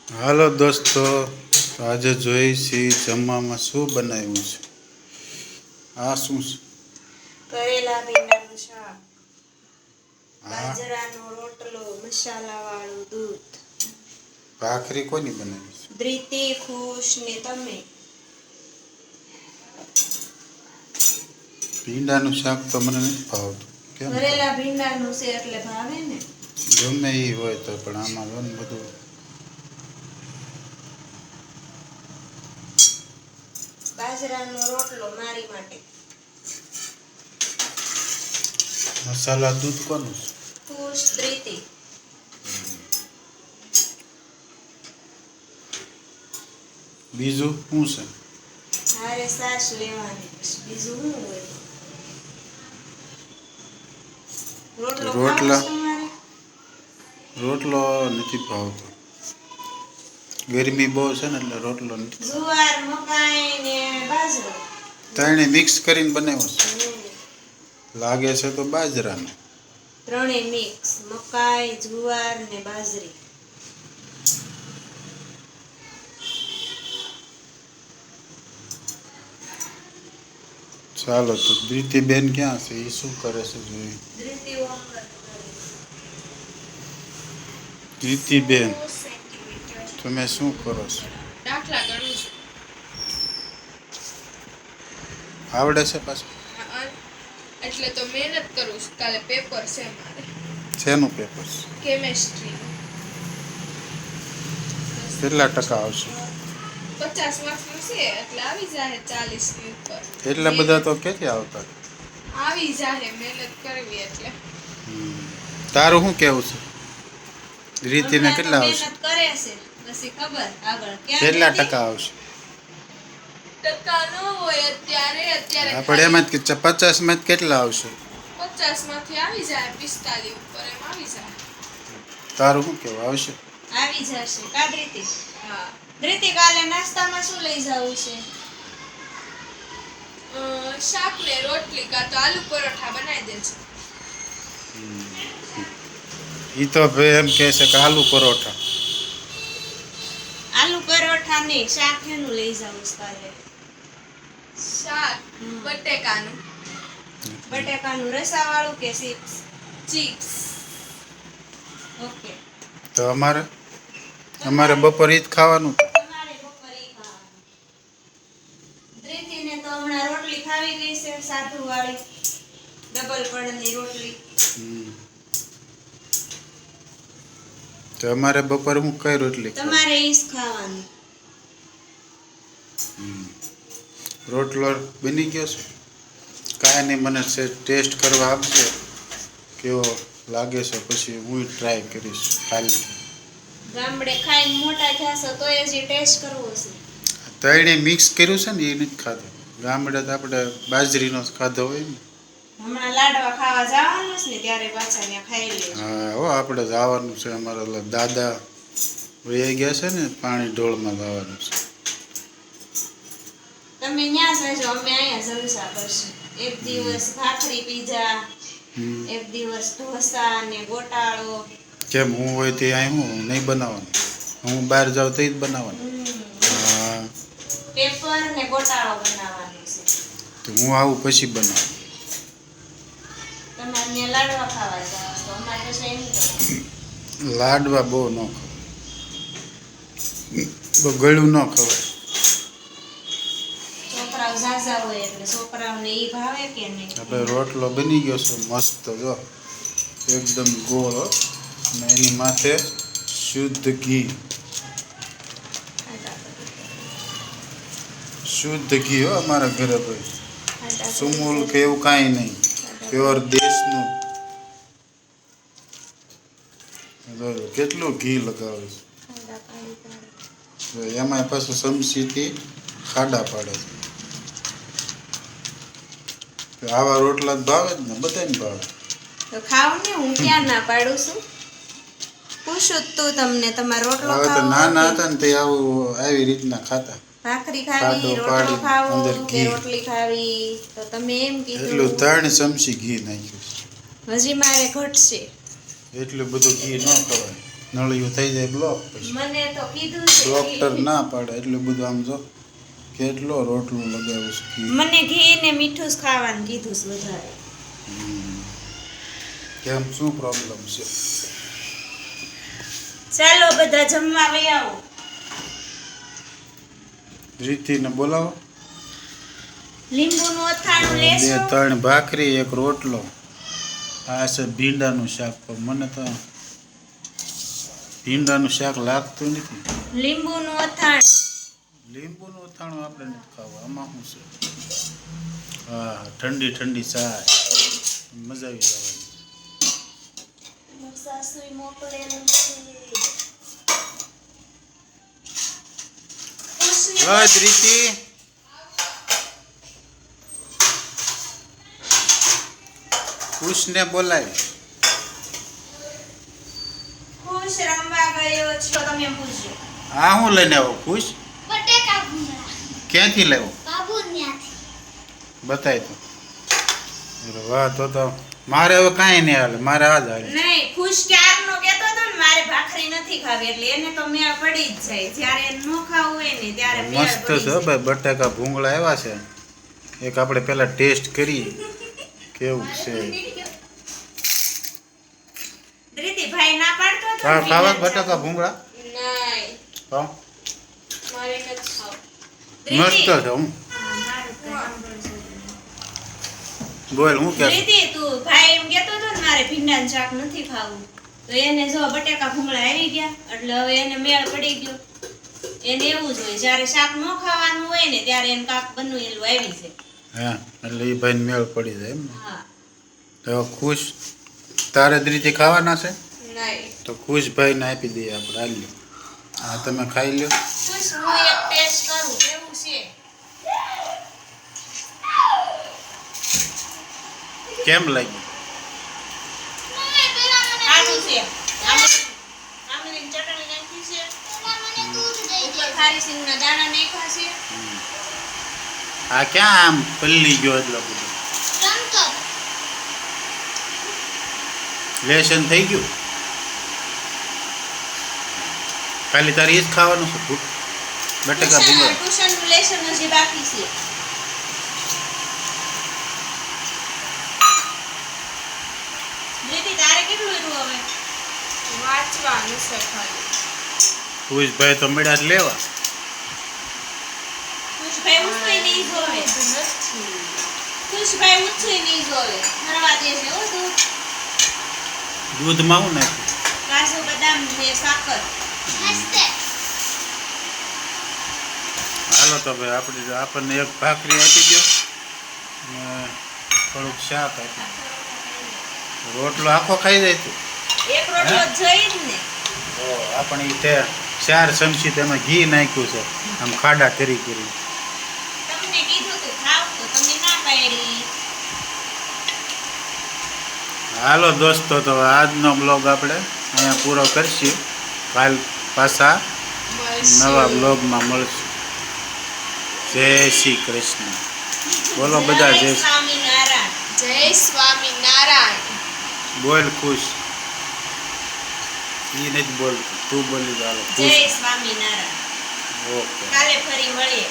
હાલો દોસ્તો, આજે જોઈ છીએ જમવામાં શું બનાવ્યું છે. આ શું છે? કરેલા ભીંડાનું શાક, બાજરાનો રોટલો, મસાલાવાળું દૂધ. ભાખરી કોની બનાવી છે? ધ્રિતિ, ખુશ ને તમે. ભીંડાનું શાક તો મને નથી ભાવતું. કેમ? કરેલા ભીંડાનું છે એટલે ભાવે ને. ગમે એ હોય તો, પણ આમાં ઘણું બધું. બાજરાનો રોટલો મારી માટે. મસાલા દૂધ કોનું છે? ખુશ, ધ્રિતિ. બીજું શું છે? હારે સાસ લેવાની, બીજું શું હોય? રોટલો રોટલા. ખાવો તમારે? રોટલો નથી ભાવતો. ગરમી બહુ છે ને એટલે રોટલો નથી. જુવાર, મકાઈ ને બાજરો. ત્રણે મિક્સ કરીને બનાવ્યો છે. લાગે છે તો બાજરાનો. ત્રણે મિક્સ, મકાઈ, જુવાર ને બાજરી. ચાલો તો ધ્રિતિ બેન ક્યાં છે? એ શું કરે છે જોઈએ. ધ્રિતિ ધ્રિતિ બેન, તમે શું કરો છો? દાખલા ગણું છું. આવડે છે પાછું? એટલે તો મહેનત કરું છું. કાલે પેપર છે મારે, શેનું પેપર છે? કેમેસ્ટ્રી. કેટલા ટકા આવશે? 50 માર્ક્સનું છે એટલે આવી જાય 40 ની ઉપર. એટલા બધા તો ક્યાંથી આવતા? આવી જાય મહેનત કરવી એટલે. તારું શું કેવું છે? ધ્રિતિને કેટલા આવશે? મહેનત કરે છે, પછી ખબર આગળ કેટલા ટકા આવશે? ટકા ન હોય અત્યારે આપણે એમ જ કે 50 માં કેટલા આવશે? 50 માંથી આવી જાય 45 ઉપર એમ આવી જાય. તારું શું કેવું આવશે? આવી જશે કા ધ્રિતિ? હા. ધ્રિતિ, કાલે નાસ્તામાં શું લઈ જવું છે? શાક ને રોટલી કાં તો આલુ પરોઠા બનાવી દેજો. એ તો ભાઈ એમ કહે છે કે આલુ પરોઠા. આલુ પરોઠા ને શાક એનું લઈ જવું છે કાલે? શાક બટેકાનું. બટેકાનું રસાવાળું કે ચિપ્સ? ચિપ્સ. ઓકે. તો અમારે બપોરે જ ખાવાનું. તમારે બપોરે ઈ ખાવાનું. ધ્રિતિને તો હમણાં રોટલી ખાવી ગઈ છે, સાધુ વાળી ડબલ પડની રોટલી. તો અમારે બપોરે હું કઈ રોટલી ખાઉં? તમારે ઈ જ ખાવાનું. રોટલો બની ગયો છે. કાંઈ નહીં, મને ટેસ્ટ કરવા આપજો કેવો લાગે છે, પછી હું ટ્રાય કરીશ કાલે. ગામડે ખાઈને મોટા થયા તો એ જે ટેસ્ટ કરવો છે. ત્રણે મિક્સ કર્યું છે ને, એ નથી ખાધું. ગામડે તો આપણે બાજરીનો જ ખાધો હોય ને. હમણાં લાડવા ખાવા જવાનું છે ને ત્યારે પાછા ત્યાં ખાઈ લેજો. હા હો, આપણે જવાનું છે. અમારા ઓલા દાદા વહી ગયા છે ને, પાણી ઢોળમાં જવાનું છે. તમે ત્યાં જજો, અમે અહીંયા જલસા કરશું. એક દિવસ ભાખરી પીઝા, એક દિવસ ઢોસા ને ગોટાળો. કેમ હું હોય તે અહીં હું નહીં બનાવવાનું? હું બહાર જાઉં તો જ બનાવવાનું. હા, પેપર ને ગોટાળો બનાવવાનો છે. તો હું આવું પછી બનાવું. તમારે ત્યાં લાડવા ખાવા જાવ તો અમારે તો એમ કરવાનું. લાડવા બહુ ન ખવાય, બહુ ગળ્યું ન ખવાય. છોકરાઓ ઝાઝા હોય એટલે છોકરાઓને ઈ ભાવે કે નહીં? આપણે રોટલો બની ગયો છે મસ્ત, જો એકદમ ગોળ હો. અને એની માથે શુદ્ધ ઘી. શુદ્ધ ઘી હો અમારા ઘરે ભાઈ. સુમૂલ કે એવું કાંઈ નહીં, પ્યોર દેશનું. જોજો કેટલું ઘી લગાવે છે. એમાં પાછું સમસીથી ખાડા પાડે છે. આવા રોટલા જ ભાવે જ ને, બધાને ભાવે. તો ખાવ ને, હું ક્યાં ના પાડું છું? પૂછું તું તમને, તમારે રોટલો હવે તો ખાવો નાના કે હતા ને તે આવી રીતના ખાતા. ભાખરી ખાવી, ખાડો રોટલો પાડી, ખાવો અંદર કે ઘી. રોટલી ખાવી? તો તમે એમ એટલું કીધું. 3 ચમચી ઘી નાખ્યું છે. હજી મારે ઘટશે. એટલું બધું ઘી ન ખવાય. નળિયું થઈ જાય બ્લોક પછી મને તો કીધું છે ડોક્ટર ઘી. ના પાડે એટલું બધું આમ જો કેટલો રોટલો લગાવ્યો છે ઘી. મને ઘી ને મીઠું જ ખાવાનું કીધું છે વધારે. કેમ શું પ્રોબ્લેમ છે? ચાલો બધા જમવા વહી આવો. રીતિને બોલાવો. લીંબુનું અથાણું બે લેશો. 3 ભાખરી 1 રોટલો. આ છે ભીંડાનું શાક પણ મને તો ભીંડાનું શાક લાગતું નથી. લીંબુનું અથાણું. લીંબુનું અથાણું આપણે નથી ખાવું. આમાં શું છે? હા ઠંડી ઠંડી ચા મજા આવી જવાની. સાસુએ મોકલેલું છે. બસ રીતિ ખુશને બોલાય. ખુશ રમવા ગયો છો તમે પૂછજો. આ હું લઈને આવો ખુશ? બટેકા ભૂંગળા ક્યાંથી લાવ્યો? બાબુ ત્યાંથી. બતાય તો. અરે વાહ તો મારે હવે કાંઈ નહીં હાલે. મારે આ જ હાલે. નહીં, ખુશ ક્યારનો કહેતો હતો ને મારે ભાખરી નથી ખાવી એટલે એને તો મેળ પડી જ જાય. જ્યારે ન ખાવું હોય ને ત્યારે મેળ મસ્ત પડી છે હો જાય. ભાઈ બટાકા ભૂંગળા આવ્યા છે. એક આપણે પહેલા ટેસ્ટ કરીએ કેવું છે. ધ્રિતિભાઈ ના પાડતો હતો ને ખાવા વિનાન બટાકા ચાકુ. ભૂંગળા નહીં હા મારે નથી ખાવ ધ્રિતિ. મસ્ત છે. હું હા, મારું તો સાંભળ છે. બોલ હું કે ધ્રિતિ, તું ભાઈ એમ કહેતો હતો ને મારે ભીંડાનું શાક નથી ખાવું તો એને જો બટાકા ભૂંગળા આવી ગયા એટલે હવે એને મેળ પડી ગયો. એને એવું જ હોય જ્યારે શાક ન ખાવાનું હોય ને ત્યારે એને કાક બનેલું આવી જાય. હા એટલે એ ભાઈને મેળ પડી જાય એમ ને. હા, તો ખુશ તારે જ રીતે ખાવાના છે નહીં તો ખુશ ભાઈને આપી દઈએ આપણે. હાલ લ્યો. હા તમે ખાઈ લ્યો. ખુશ હું એક ટેસ્ટ કરું કેવું છે. કેમ લાગ્યું? સારું છે. આમલીની ચટણી નાખી છે. ઉપર ખારી સિંગના દાણા નાખ્યા છે. આ ક્યાં આમ પલ્લી ગયો એટલો બધો? લેશન થઈ ગયું? ખાલી તારે એ જ ખાવાનું છે બટાકા ભૂંગળા. ટ્યુશનનું લેસન હજી બાકી છે. દીદી તારે કેટલું એટલું હવે? વાંચવાનું છે ખાલી ખુશ ભાઈ તો મળ્યા જ લેવા. ખુશભાઈ ઊંચુંય નહીં જોવે. નથી ખુશભાઈ ઊંચુંય નહીં જોવે. ફરવા દેશે હો દૂધ. દૂધમાં હું નાખ્યું? કાજુ બદામ ને સાકર. હાલો તો ભાઈ આપણને એક ભાખરી આપી દો ને થોડુંક શાક આપી દો. રોટલો આખો ખાઈ જાય તું? એક રોટલો જઈ જ ને. તો આપણે ઈ તે 4 ચમચી તેમાં ઘી નાખ્યું છે આમ ખાડા કરી કરી. તમને કીધું તું ખાવ તો તમે ના પાડી. હાલો દોસ્તો તો આજનો બ્લોગ આપણે અહીંયા પૂરો કરશું. કાલ પાછા નવા બ્લોગમાં મળશું. જય શ્રી કૃષ્ણ. બોલો બધા જય સ્વામિનારાયણ. જય સ્વામિનારાયણ બોલ ખુશ. ઈ નથી બોલતું તું બોલી ચાલો જય ખુશ. સ્વામિનારાયણ. ઓકે કાલે ફરી મળીએ.